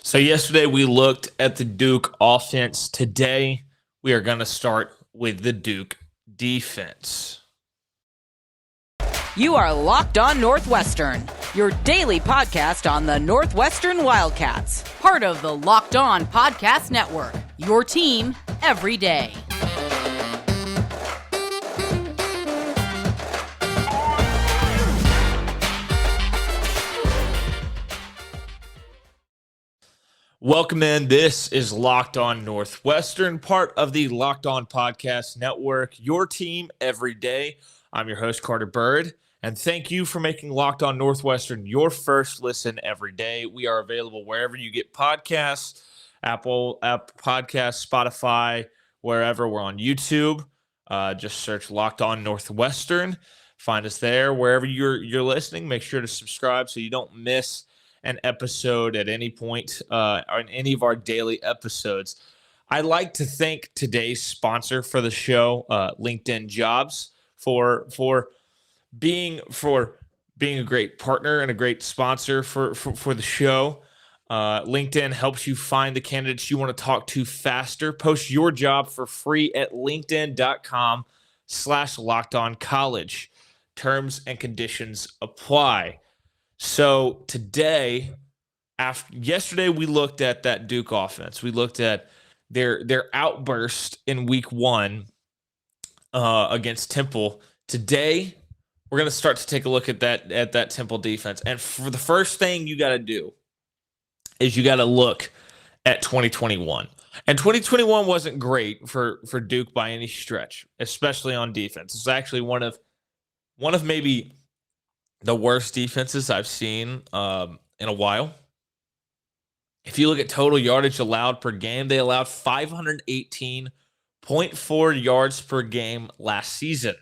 So yesterday we looked at the Duke offense. Today we are going to start with the Duke defense. You are Locked On Northwestern, your daily podcast on the Northwestern Wildcats, part of the Locked On Podcast Network, your team every day. Welcome in. This is Locked On Northwestern, part of the Locked On Podcast Network, your team every day. I'm your host, Carter Bird, and thank you for making Locked On Northwestern your first listen every day. We are available wherever you get podcasts, Apple Podcasts, Spotify, wherever. We're on YouTube. Just search Locked On Northwestern. Find us there. Wherever you're listening, make sure to subscribe so you don't miss an episode at any point on any of our daily episodes. I'd like to thank today's sponsor for the show, LinkedIn Jobs, for being a great partner and a great sponsor for the show. LinkedIn helps you find the candidates you want to talk to faster. Post your job for free at linkedin.com/lockedoncollege. Terms and conditions apply. So today, yesterday we looked at that Duke offense. We looked at their outburst in week one against Temple. Today, we're going to start to take a look at that Temple defense. And for the first thing you got to do is you got to look at 2021. And 2021 wasn't great for Duke by any stretch, especially on defense. It's actually one of maybe the worst defenses I've seen in a while. If you look at total yardage allowed per game, they allowed 518.4 yards per game last season.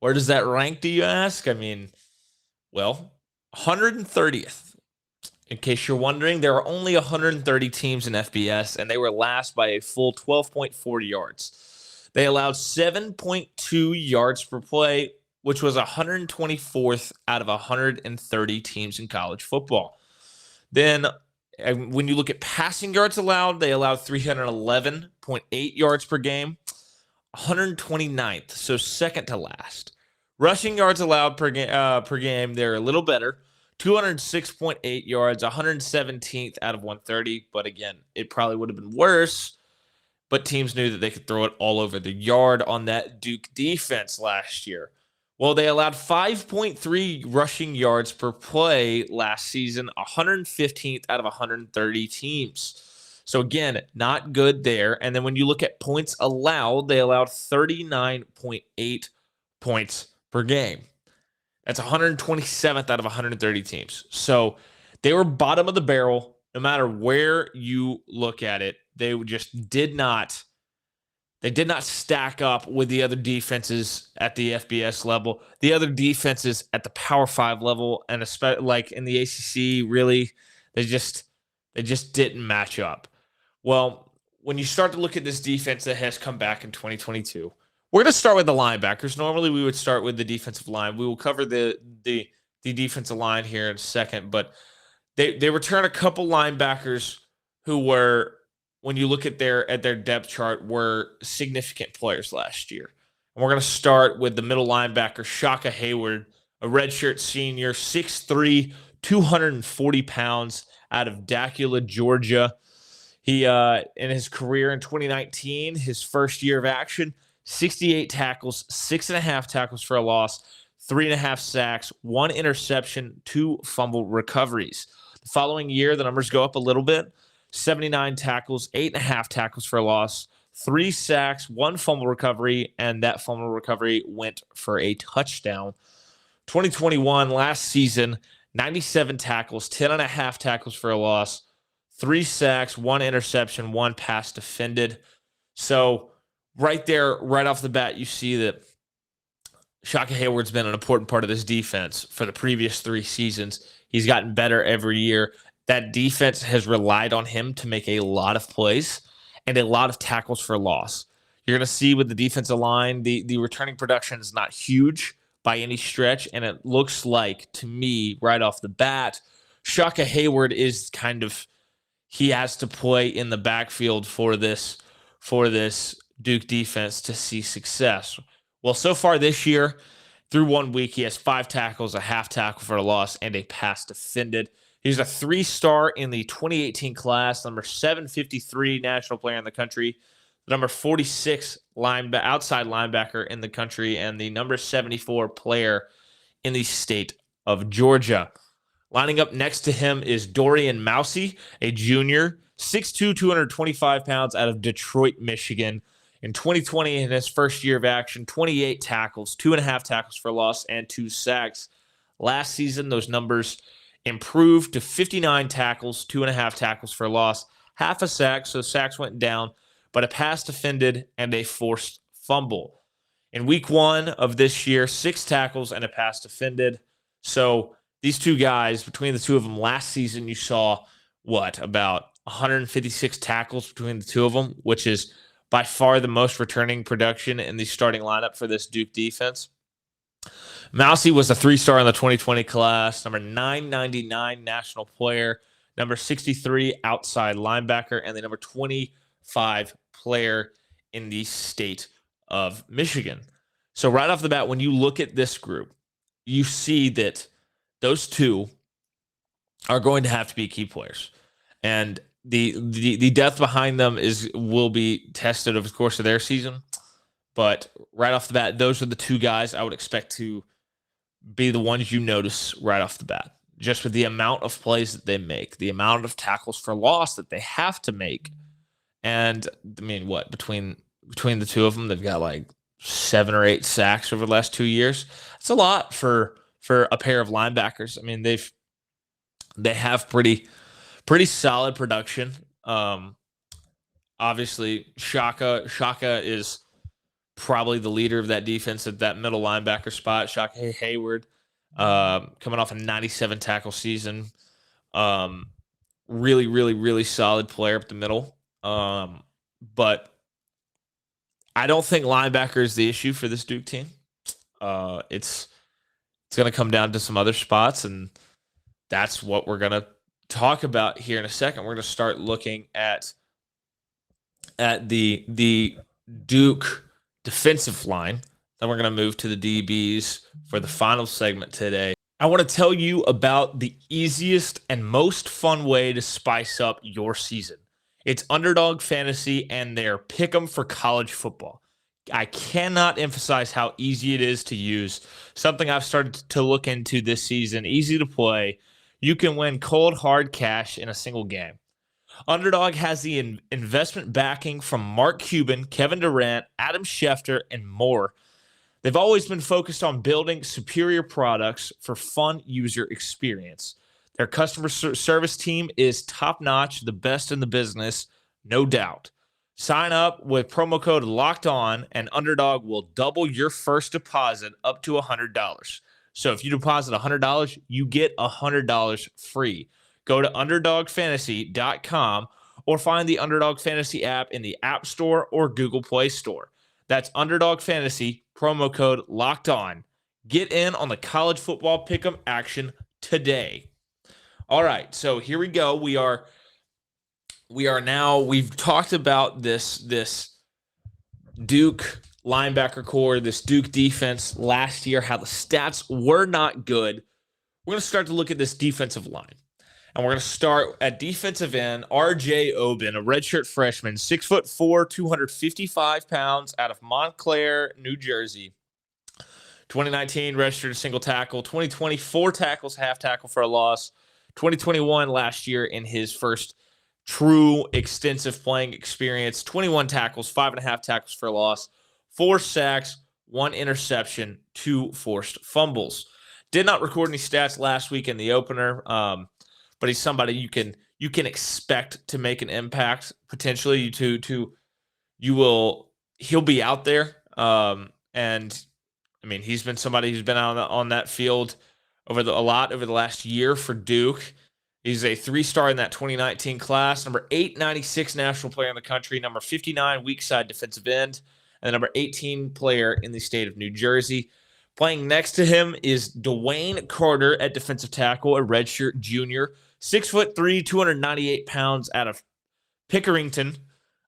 Where does that rank, do you ask? I mean, well, 130th. In case you're wondering, there are only 130 teams in FBS, and they were last by a full 12.4 yards. They allowed 7.2 yards per play, which was 124th out of 130 teams in college football. Then when you look at passing yards allowed, they allowed 311.8 yards per game, 129th, so second to last. Rushing yards allowed per game, they're a little better, 206.8 yards, 117th out of 130. But again, it probably would have been worse, but teams knew that they could throw it all over the yard on that Duke defense last year. Well, they allowed 5.3 rushing yards per play last season, 115th out of 130 teams. So again, not good there. And then when you look at points allowed, they allowed 39.8 points per game. That's 127th out of 130 teams. So they were bottom of the barrel no matter where you look at it. They just did not stack up with the other defenses at the FBS level, the other defenses at the Power 5 level, and especially like in the ACC, really, they just didn't match up. Well, when you start to look at this defense that has come back in 2022, we're going to start with the linebackers. Normally, we would start with the defensive line. We will cover the defensive line here in a second, but they return a couple linebackers who were, when you look at their depth chart, were significant players last year. And we're going to start with the middle linebacker, Shaka Hayward, a redshirt senior, 6'3", 240 pounds, out of Dacula, Georgia. He, in his career in 2019, his first year of action, 68 tackles, 6.5 tackles for a loss, 3.5 sacks, 1 interception, 2 fumble recoveries. The following year, the numbers go up a little bit. 79 tackles, 8.5 tackles for a loss, 3 sacks, 1 fumble recovery, and that fumble recovery went for a touchdown. 2021, last season, 97 tackles, 10.5 tackles for a loss, 3 sacks, 1 interception, 1 pass defended. So right there, right off the bat, you see that Shaka Hayward's been an important part of this defense for the previous 3 seasons. He's gotten better every year. That defense has relied on him to make a lot of plays and a lot of tackles for loss. You're going to see with the defensive line, the returning production is not huge by any stretch, and it looks like, to me, right off the bat, Shaka Hayward is kind of he has to play in the backfield for this Duke defense to see success. Well, so far this year, through 1 week, he has 5 tackles, a half tackle for a loss, and a pass defended. He's a 3-star in the 2018 class, number 753 national player in the country, the number 46 outside linebacker in the country, and the number 74 player in the state of Georgia. Lining up next to him is Dorian Mousey, a junior, 6'2", 225 pounds out of Detroit, Michigan. In 2020, in his first year of action, 28 tackles, 2.5 tackles for loss, and 2 sacks. Last season, those numbers improved to 59 tackles, 2.5 tackles for loss, half a sack, so sacks went down, but a pass defended and a forced fumble. In week 1 of this year, 6 tackles and a pass defended. So these two guys, between the two of them last season, you saw about 156 tackles between the two of them, which is by far the most returning production in the starting lineup for this Duke defense. Mousey was a 3-star in the 2020 class, number 999 national player, number 63 outside linebacker, and the number 25 player in the state of Michigan. So right off the bat, when you look at this group, you see that those two are going to have to be key players. And the depth behind them will be tested over the course of their season. But right off the bat, those are the two guys I would expect to be the ones you notice right off the bat. Just with the amount of plays that they make, the amount of tackles for loss that they have to make. And I mean, between the two of them, they've got like 7 or 8 sacks over the last 2 years. That's a lot for a pair of linebackers. I mean, they have pretty solid production. Obviously, Shaka is probably the leader of that defense at that middle linebacker spot. Shaka Hayward, coming off a 97 tackle season. Really, really, really solid player up the middle. But I don't think linebacker is the issue for this Duke team. It's going to come down to some other spots, and that's what we're going to talk about here in a second. We're going to start looking at the Duke defensive line. Then we're going to move to the DBs for the final segment today. I want to tell you about the easiest and most fun way to spice up your season. It's Underdog Fantasy and their Pick'em for college football. I cannot emphasize how easy it is to use. Something I've started to look into this season. Easy to play. You can win cold, hard cash in a single game. Underdog has the investment backing from Mark Cuban, Kevin Durant, Adam Schefter, and more. They've always been focused on building superior products for fun user experience. Their customer service team is top-notch, the best in the business, no doubt. Sign up with promo code LOCKEDON, and Underdog will double your first deposit up to $100. So if you deposit $100, you get $100 free. Go to UnderdogFantasy.com or find the Underdog Fantasy app in the App Store or Google Play Store. That's Underdog Fantasy, promo code LOCKEDON. Get in on the college football pick'em action today. All right, so here we go. We've talked about this Duke linebacker core, this Duke defense last year, how the stats were not good. We're going to start to look at this defensive line. And we're going to start at defensive end, R.J. Oben, a redshirt freshman, 6'4", 255 pounds, out of Montclair, New Jersey. 2019, registered a single tackle. 2020, 4 tackles, half tackle for a loss. 2021, last year, in his first true extensive playing experience, 21 tackles, 5.5 tackles for a loss, 4 sacks, 1 interception, 2 forced fumbles. Did not record any stats last week in the opener, but he's somebody you can expect to make an impact potentially. He'll be out there, and I mean he's been somebody who's been on that field over the last year for Duke. He's a 3-star in that 2019 class, number 896 national player in the country, number 59 weak side defensive end, and the number 18 player in the state of New Jersey. Playing next to him is Dwayne Carter at defensive tackle, a redshirt junior, 6'3", 298 pounds out of Pickerington,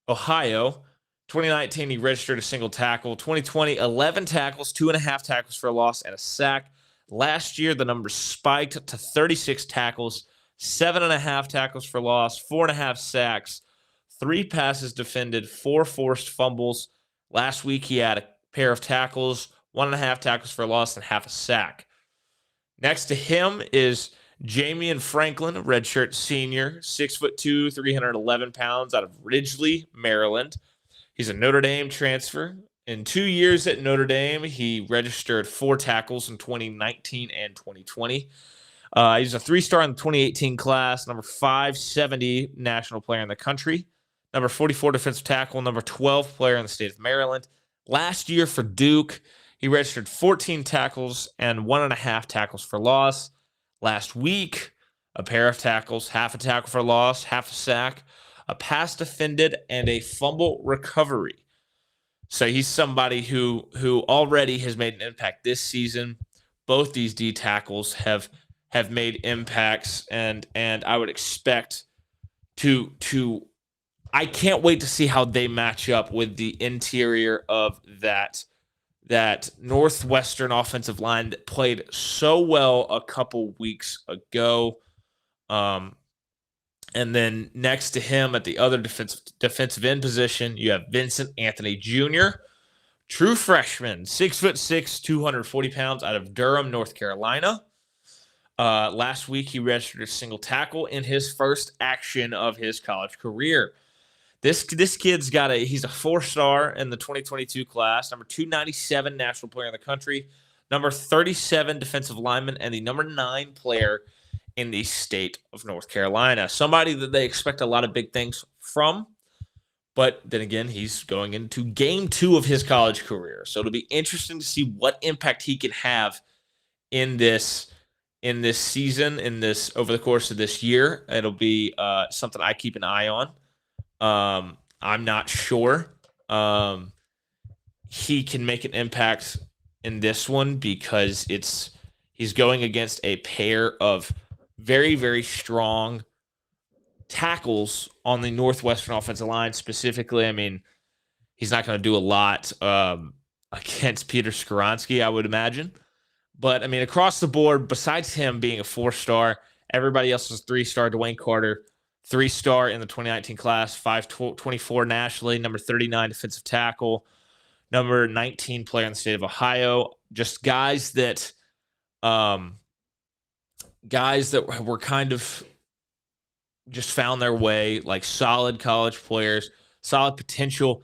Ohio. 2019, he registered a single tackle. 2020, 11 tackles, 2.5 tackles for a loss, and a sack. Last year, the numbers spiked to 36 tackles, 7.5 tackles for loss, 4.5 sacks, 3 passes defended, 4 forced fumbles. Last week, he had a pair of tackles, 1.5 tackles for loss, and half a sack. Next to him is Jamian Franklin, a redshirt senior, 6'2", 311 pounds, out of Ridgely, Maryland. He's a Notre Dame transfer. In 2 years at Notre Dame, he registered 4 tackles in 2019 and 2020. He's a 3-star in the 2018 class, number 570 national player in the country, number 44 defensive tackle, number 12 player in the state of Maryland. Last year for Duke, he registered 14 tackles and 1.5 tackles for loss. Last week, a pair of tackles, half a tackle for loss, half a sack, a pass defended, and a fumble recovery. So he's somebody who already has made an impact this season. Both these D tackles have made impacts, and I would expect to I can't wait to see how they match up with the interior of that Northwestern offensive line that played so well a couple weeks ago. And then next to him at the other defensive end position, you have Vincent Anthony Jr., true freshman, 6'6", 240 pounds, out of Durham, North Carolina. Last week, he registered a single tackle in his first action of his college career. This kid's he's a 4-star in the 2022 class, number 297 national player in the country, number 37 defensive lineman, and the number 9 player in the state of North Carolina. Somebody that they expect a lot of big things from, but then again, he's going into game 2 of his college career. So it'll be interesting to see what impact he can have in this season, over the course of this year. It'll be something I keep an eye on. I'm not sure he can make an impact in this one because he's going against a pair of very, very strong tackles on the Northwestern offensive line. Specifically, I mean, he's not going to do a lot against Peter Skoronski, I would imagine. But, I mean, across the board, besides him being a 4-star, everybody else is 3-star. Dwayne Carter, 3-star in the 2019 class, 5'24" nationally, number 39 defensive tackle, number 19 player in the state of Ohio. Just guys that were kind of just found their way, like solid college players, solid potential,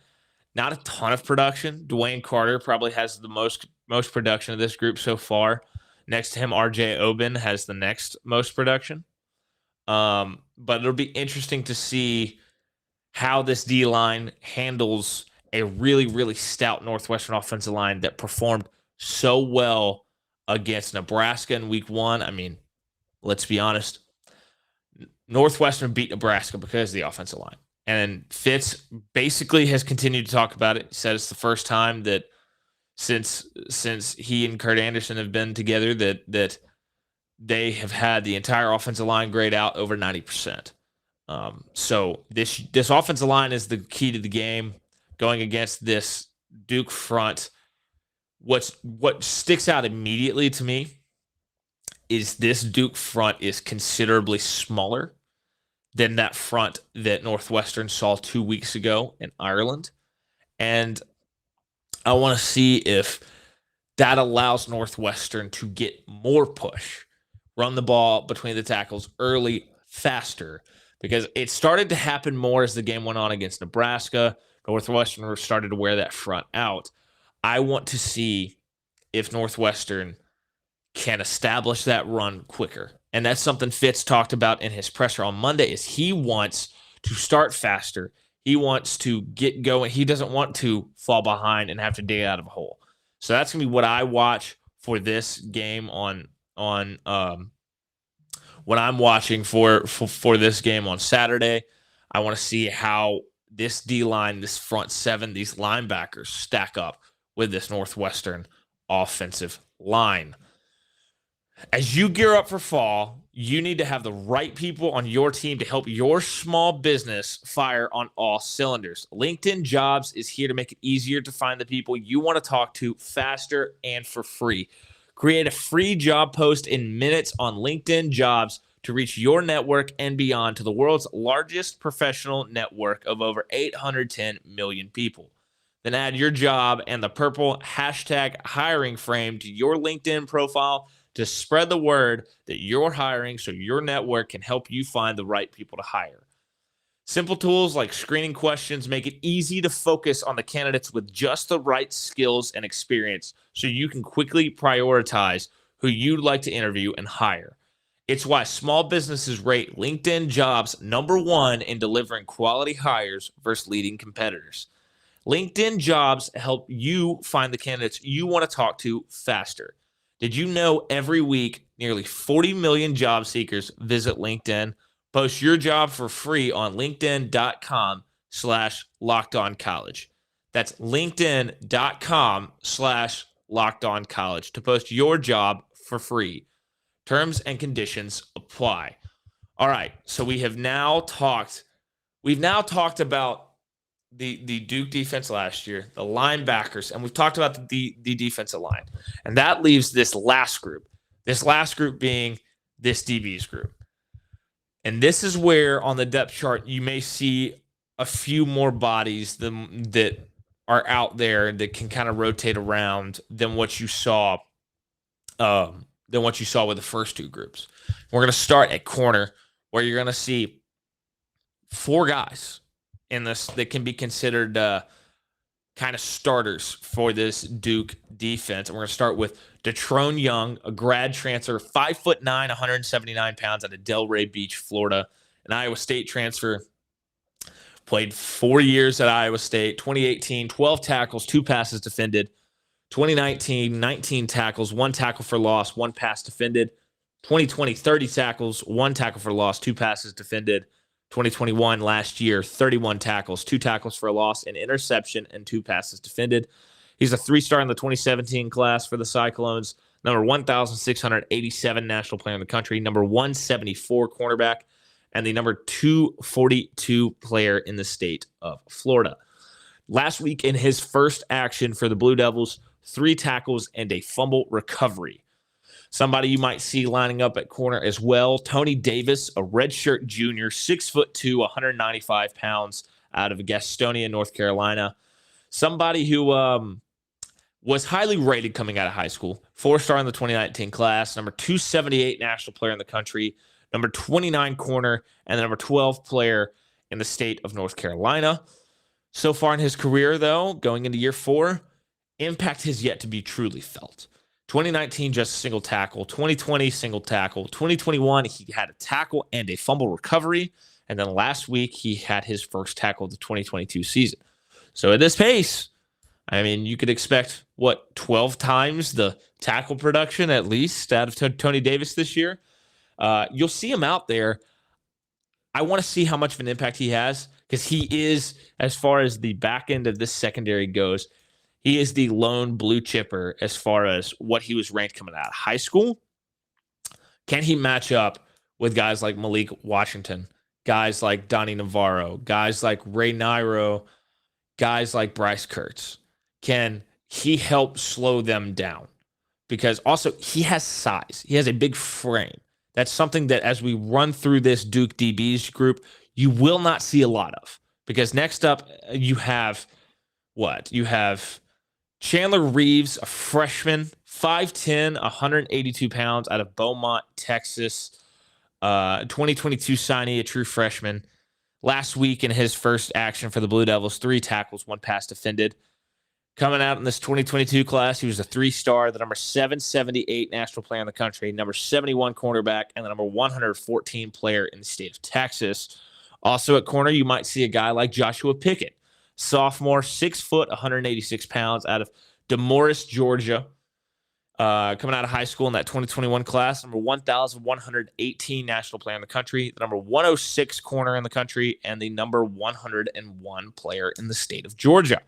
not a ton of production. Dwayne Carter probably has the most production of this group so far. Next to him, RJ Oben has the next most production. But it'll be interesting to see how this D-line handles a really, really stout Northwestern offensive line that performed so well against Nebraska in week 1. I mean, let's be honest. Northwestern beat Nebraska because of the offensive line. And Fitz basically has continued to talk about it. He said it's the first time that since he and Kurt Anderson have been together that they have had the entire offensive line grade out over 90%. So this offensive line is the key to the game going against this Duke front. What sticks out immediately to me is this Duke front is considerably smaller than that front that Northwestern saw 2 weeks ago in Ireland. And I want to see if that allows Northwestern to get more push, run the ball between the tackles early, faster, because it started to happen more as the game went on against Nebraska. Northwestern started to wear that front out. I want to see if Northwestern can establish that run quicker. And that's something Fitz talked about in his presser on Monday is he wants to start faster. He wants to get going. He doesn't want to fall behind and have to dig out of a hole. So that's going to be what I watch for this game on what I'm watching for this game on Saturday. I want to see how this D-line, this front seven, these linebackers stack up with this Northwestern offensive line. As you gear up for fall, You need to have the right people on your team to help your small business fire on all cylinders. LinkedIn Jobs is here to make it easier to find the people you want to talk to faster and for free. Create a free job post in minutes on LinkedIn Jobs to reach your network and beyond to the world's largest professional network of over 810 million people. Then add your job and the purple hashtag hiring frame to your LinkedIn profile to spread the word that you're hiring so your network can help you find the right people to hire. Simple tools like screening questions make it easy to focus on the candidates with just the right skills and experience so you can quickly prioritize who you'd like to interview and hire. It's why small businesses rate LinkedIn Jobs #1 in delivering quality hires versus leading competitors. LinkedIn Jobs help you find the candidates you want to talk to faster. Did you know every week nearly 40 million job seekers visit LinkedIn? Post your job for free on linkedin.com/lockedoncollege. That's linkedin.com/lockedoncollege to post your job for free. Terms and conditions apply. All right, so we've now talked about the Duke defense last year, the linebackers, and we've talked about the defensive line. And that leaves this last group being this DBs group. And this is where on the depth chart you may see a few more bodies that are out there that can kind of rotate around than what you saw with the first two groups. We're going to start at corner, where you're going to see 4 guys in this that can be considered kind of starters for this Duke defense. And we're going to start with Detrone Young, a grad transfer, 5'9", 179 pounds out of Delray Beach, Florida, an Iowa State transfer. Played 4 years at Iowa State. 2018, 12 tackles, 2 passes defended. 2019, 19 tackles, 1 tackle for loss, 1 pass defended. 2020, 30 tackles, 1 tackle for loss, 2 passes defended. 2021, last year, 31 tackles, 2 tackles for a loss, an interception, and 2 passes defended. He's a 3-star in the 2017 class for the Cyclones, number 1,687 national player in the country, number 174 cornerback, and the number 242 player in the state of Florida. Last week in his first action for the Blue Devils, 3 tackles and a fumble recovery. Somebody you might see lining up at corner as well, Tony Davis, a redshirt junior, 6'2", 195 pounds out of Gastonia, North Carolina. Somebody who was highly rated coming out of high school, 4-star in the 2019 class, number 278 national player in the country, number 29 corner, and the number 12 player in the state of North Carolina. So far in his career, though, going into year 4, impact has yet to be truly felt. 2019, just a single tackle. 2020, single tackle. 2021, he had a tackle and a fumble recovery. And then last week, he had his first tackle of the 2022 season. So at this pace, I mean, you could expect, 12 times the tackle production at least out of Tony Davis this year. You'll see him out there. I want to see how much of an impact he has, because he is, as far as the back end of this secondary goes, he is the lone blue chipper as far as what he was ranked coming out of high school. Can he match up with guys like Malik Washington, guys like Donnie Navarro, guys like Ray Nairo, guys like Bryce Kurtz? Can he help slow them down? Because also he has size. He has a big frame. That's something that as we run through this Duke DBs group, you will not see a lot of. Because next up, you have what? You have Chandler Reeves, a freshman, 5'10", 182 pounds out of Beaumont, Texas. 2022 signee, a true freshman. Last week in his first action for the Blue Devils, 3 tackles, 1 pass defended. Coming out in this 2022 class, he was a 3-star, the number 778 national player in the country, number 71 cornerback, and the number 114 player in the state of Texas. Also at corner, you might see a guy like Joshua Pickett, sophomore, 6 foot, 186 pounds out of Demorest, Georgia. Coming out of high school in that 2021 class, number 1,118 national player in the country, the number 106 corner in the country, and the number 101 player in the state of Georgia.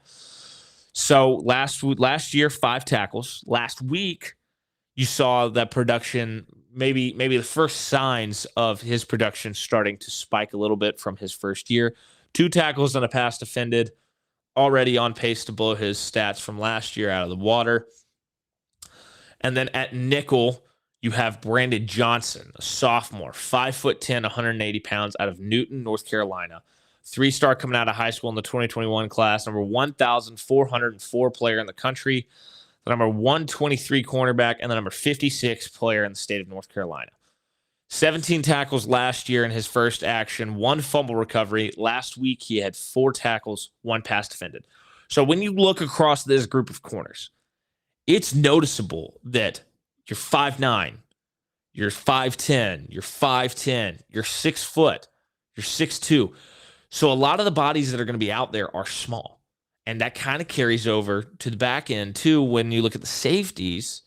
So last year, 5 tackles. Last week, you saw that production, maybe the first signs of his production starting to spike a little bit from his first year. 2 tackles and a pass defended, already on pace to blow his stats from last year out of the water. And then at nickel, you have Brandon Johnson, a sophomore, 5'10", 180 pounds, out of Newton, North Carolina. 3-star coming out of high school in the 2021 class, number 1,404 player in the country, the number 123 cornerback, and the number 56 player in the state of North Carolina. 17 tackles last year in his first action, 1 fumble recovery. Last week, he had 4 tackles, 1 pass defended. So when you look across this group of corners, it's noticeable that you're 5'9", you're 5'10", you're 5'10", you're 6 foot, you're 6'2". So a lot of the bodies that are going to be out there are small. And that kind of carries over to the back end, too, when you look at the safeties,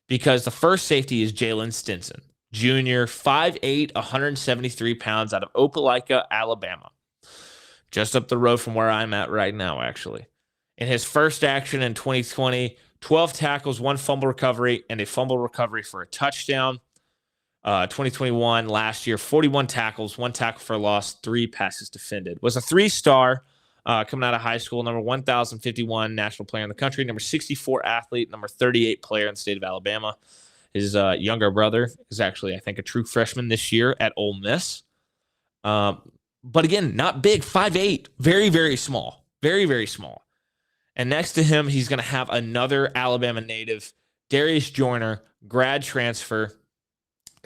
because the first safety is Jalen Stinson, junior, 5'8", 173 pounds, out of Opelika, Alabama. Just up the road from where I'm at right now, actually. In his first action in 2020, 12 tackles, 1 fumble recovery, and a fumble recovery for a touchdown. 2021, last year, 41 tackles, 1 tackle for a loss, 3 passes defended. Was a 3-star coming out of high school, number 1,051 national player in the country, number 64 athlete, number 38 player in the state of Alabama. His younger brother is actually, I think, a true freshman this year at Ole Miss. But again, not big, 5'8", very, very small, very, very small. And next to him, he's going to have another Alabama native, Darius Joyner, grad transfer,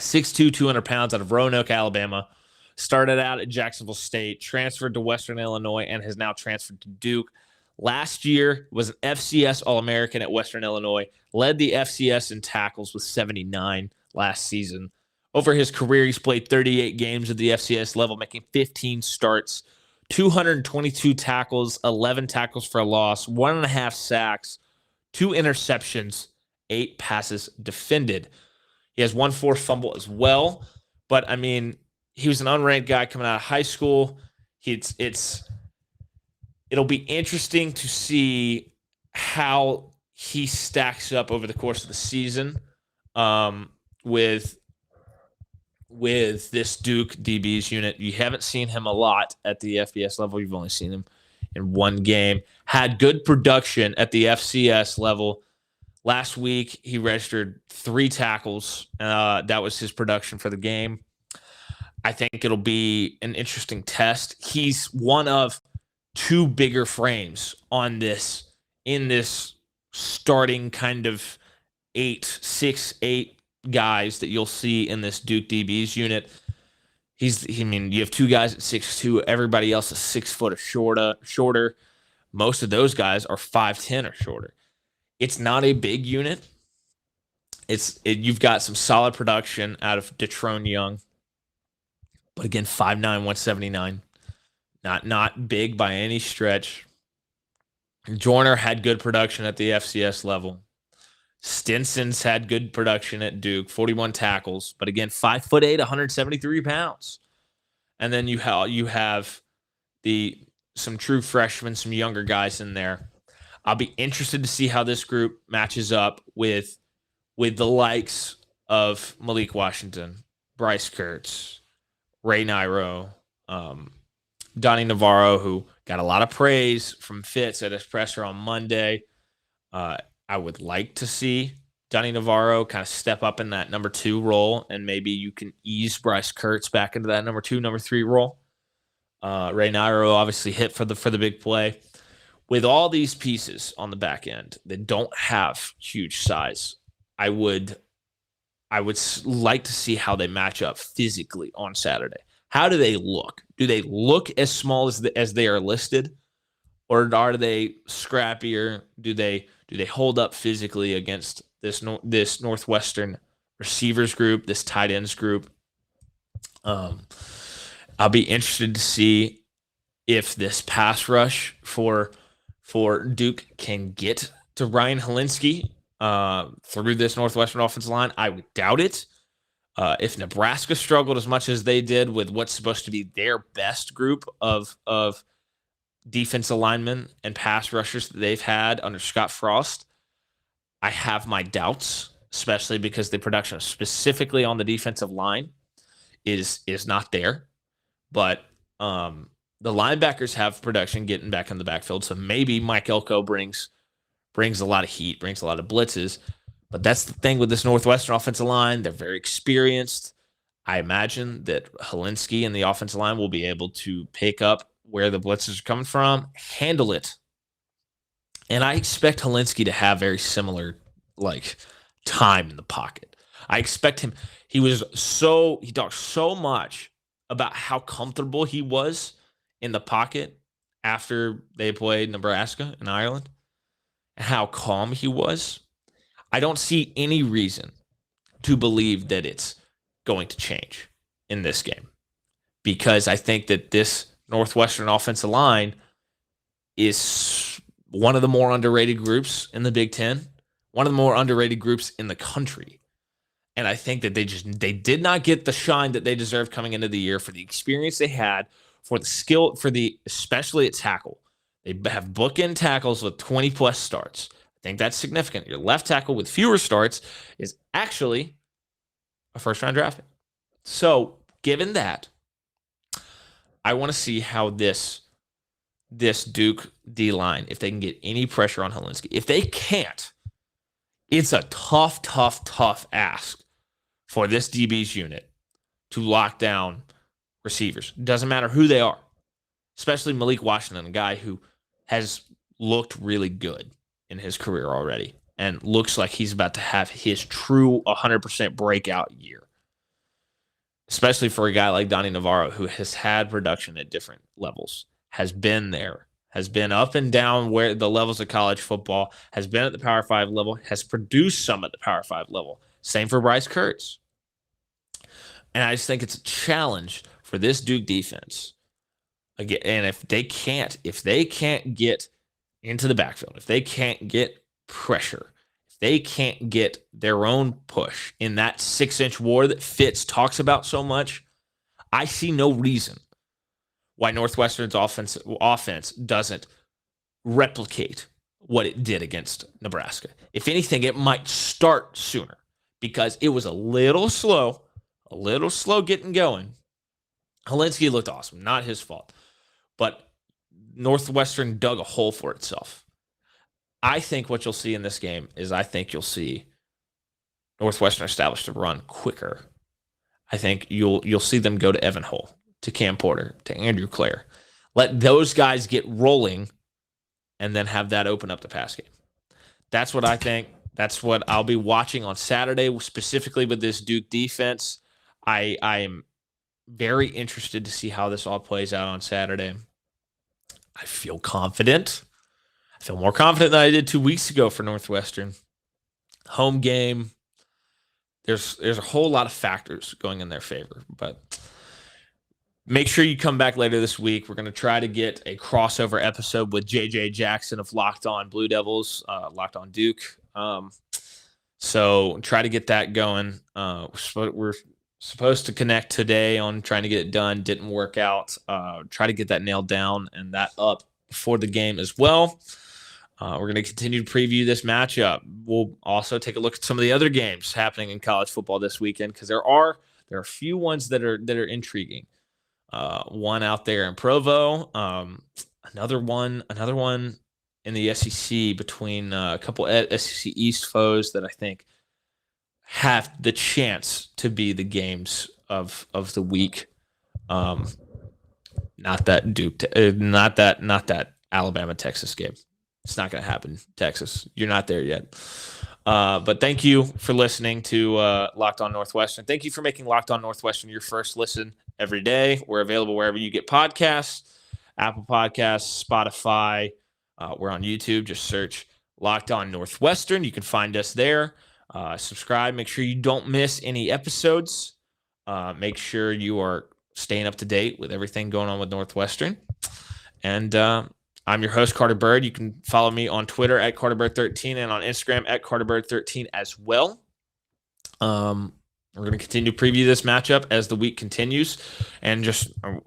6'2", 200 pounds, out of Roanoke, Alabama. Started out at Jacksonville State, transferred to Western Illinois, and has now transferred to Duke. Last year was an FCS All-American at Western Illinois, led the FCS in tackles with 79 last season. Over his career, he's played 38 games at the FCS level, making 15 starts, 222 tackles, 11 tackles for a loss, 1.5 sacks, 2 interceptions, 8 passes defended. He has 1 forced fumble as well. But, I mean, he was an unranked guy coming out of high school. It'll be interesting to see how he stacks up over the course of the season with this Duke DBs unit. You haven't seen him a lot at the FBS level. You've only seen him in 1 game. Had good production at the FCS level. Last week, he registered 3 tackles. That was his production for the game. I think it'll be an interesting test. He's one of 2 bigger frames in this starting kind of 6'8" guys that you'll see in this Duke DBs unit. You have 2 guys at 6'2". Everybody else is 6 foot or shorter. Most of those guys are 5'10" or shorter. It's not a big unit. You've got some solid production out of Detrone Young. But again, 5'9", 179. Not big by any stretch. Joyner had good production at the FCS level. Stinson's had good production at Duke, 41 tackles. But again, 5'8", 173 pounds. And then you have some true freshmen, some younger guys in there. I'll be interested to see how this group matches up with the likes of Malik Washington, Bryce Kurtz, Ray Nairo, Donnie Navarro, who got a lot of praise from Fitz at his presser on Monday. I would like to see Donnie Navarro kind of step up in that number 2 role, and maybe you can ease Bryce Kurtz back into that number 2, number 3 role. Ray Nairo obviously hit for the big play. With all these pieces on the back end that don't have huge size, I would like to see how they match up physically on Saturday. How do they look? Do they look as small as they are listed, or are they scrappier? Do they hold up physically against this Northwestern receivers group, this tight ends group? I'll be interested to see if this pass rush for Duke can get to Ryan Helinski through this Northwestern offensive line. I would doubt it. If Nebraska struggled as much as they did with what's supposed to be their best group of defensive linemen and pass rushers that they've had under Scott Frost, I have my doubts especially because the production specifically on the defensive line is not there. But the linebackers have production getting back in the backfield, so maybe Mike Elko brings a lot of heat, brings a lot of blitzes. But that's the thing with this Northwestern offensive line. They're very experienced. I imagine that Helinski and the offensive line will be able to pick up where the blitzes are coming from, handle it. And I expect Helinski to have very similar, time in the pocket. I expect him. He talked so much about how comfortable he was in the pocket after they played Nebraska and Ireland, and how calm he was. I don't see any reason to believe that it's going to change in this game, because I think that this Northwestern offensive line is one of the more underrated groups in the Big Ten, one of the more underrated groups in the country. And I think that they did not get the shine that they deserved coming into the year for the experience they had, for the skill, especially at tackle. They have bookend tackles with 20-plus starts. I think that's significant. Your left tackle with fewer starts is actually a first-round draft pick. So, given that, I want to see how this Duke D-line, if they can get any pressure on Helinski. If they can't, it's a tough ask for this DB's unit to lock down receivers. Doesn't matter who they are, especially Malik Washington, a guy who has looked really good in his career already and looks like he's about to have his true 100% breakout year, especially for a guy like Donnie Navarro, who has had production at different levels, has been there, has been up and down where the levels of college football, has been at the Power 5 level, has produced some at the Power 5 level. Same for Bryce Kurtz. And I just think it's a challenge for this Duke defense. Again, and if they can't get into the backfield, if they can't get pressure, if they can't get their own push in that 6-inch war that Fitz talks about so much, I see no reason why Northwestern's offense doesn't replicate what it did against Nebraska. If anything, it might start sooner, because it was a little slow getting going. Helinski looked awesome, not his fault. But Northwestern dug a hole for itself. I think what you'll see in this game is you'll see Northwestern establish the run quicker. I think you'll see them go to Evan Hull, to Cam Porter, to Andrew Clare. Let those guys get rolling and then have that open up the pass game. That's what I think. That's what I'll be watching on Saturday, specifically with this Duke defense. I am very interested to see how this all plays out on Saturday. I feel confident. I feel more confident than I did 2 weeks ago for Northwestern. Home game. There's a whole lot of factors going in their favor, but make sure you come back later this week. We're going to try to get a crossover episode with JJ Jackson of Locked On Blue Devils, Locked On Duke. So try to get that going. We're supposed to connect today on trying to get it done. Didn't work out. Try to get that nailed down and that up before the game as well. We're going to continue to preview this matchup. We'll also take a look at some of the other games happening in college football this weekend, because there are a few ones that are intriguing. One out there in Provo, another one in the SEC between a couple SEC East foes that I think have the chance to be the games of the week. Not that Duke, not that Alabama Texas game. It's not going to happen, Texas. You're not there yet. But thank you for listening to Locked On Northwestern. Thank you for making Locked On Northwestern your first listen every day. We're available wherever you get podcasts, Apple Podcasts, Spotify. We're on YouTube. Just search Locked On Northwestern. You can find us there. Subscribe. Make sure you don't miss any episodes. Make sure you are staying up to date with everything going on with Northwestern. And I'm your host, Carter Bird. You can follow me on Twitter at CarterBird13 and on Instagram at CarterBird13 as well. We're going to continue to preview this matchup as the week continues. And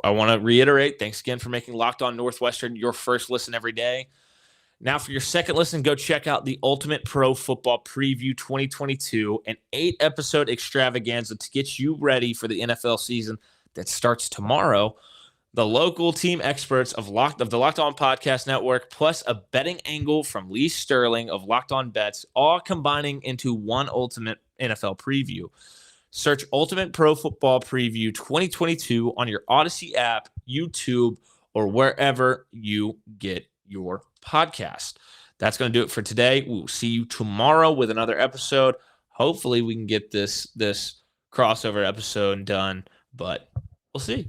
I want to reiterate, thanks again for making Locked On Northwestern your first listen every day. Now, for your second listen, go check out the Ultimate Pro Football Preview 2022, an 8-episode extravaganza to get you ready for the NFL season that starts tomorrow. The local team experts of the Locked On Podcast Network, plus a betting angle from Lee Sterling of Locked On Bets, all combining into one ultimate NFL preview. Search Ultimate Pro Football Preview 2022 on your Odyssey app, YouTube, or wherever you get your podcast. That's going to do it for today. We'll see you tomorrow with another episode. Hopefully we can get this crossover episode done, but we'll see.